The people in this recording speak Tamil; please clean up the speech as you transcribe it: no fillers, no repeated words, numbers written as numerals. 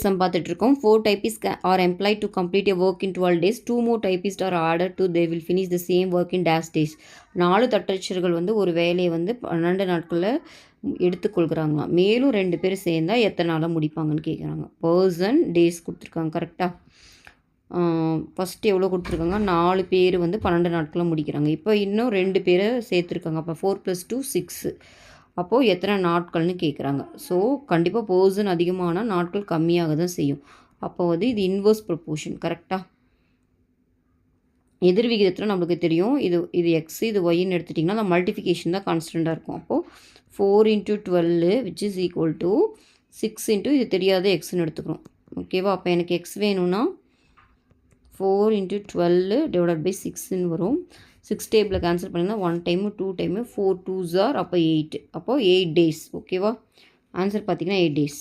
சம் பார்த்துட்ருக்கோம். 4 typists are employed to complete a work in 12 days. 2 more typists are added to they will finish the same work in dash days. 4 தட்டச்சர்கள் வந்து ஒரு வேலையை வந்து 12 நாட்களில் எடுத்துக்கொள்கிறாங்களாம். மேலும் 2 பேர் சேர்ந்தால் எத்தனை நாளில் முடிப்பாங்கன்னு கேட்குறாங்க. பர்சன் டேஸ் கொடுத்துருக்காங்க. கரெக்டாக ஃபஸ்ட்டு எவ்வளோ கொடுத்துருக்காங்க? 4 பேர் வந்து 12 நாட்களில் முடிக்கிறாங்க. இப்போ இன்னும் 2 பேரை சேர்த்துருக்காங்க. அப்போ 4 + 2 6. அப்போது எத்தனை நாட்கள்னு கேட்குறாங்க. ஸோ கண்டிப்பாக பர்சன் அதிகமான நாட்கள் கம்மியாக தான் செய்யும். அப்போ வந்து இது இன்வர்ஸ் ப்ரொப்போர்ஷன். கரெக்டாக எதிர் விகிதத்தில் நம்மளுக்கு தெரியும். இது எக்ஸ் இது ஒய்ன்னு எடுத்துட்டிங்கன்னா அந்த மல்டிஃபிகேஷன் தான் கான்ஸ்டண்ட்டாக இருக்கும். அப்போது 4 × 12 which is equal to 6 × இது தெரியாத எக்ஸ்ன்னு எடுத்துக்கிறோம். ஓகேவா? அப்போ எனக்கு எக்ஸ் வேணும்னா 4 × 12 / 6ன்னு வரும். 6 டேபிளில் கேன்சல் பண்ணிங்கன்னா 1 டைமு 2 டைமு 4 2s are அப்போ 8. அப்போது 8 days. ஓகேவா? ஆன்சர் பார்த்தீங்கன்னா 8 days.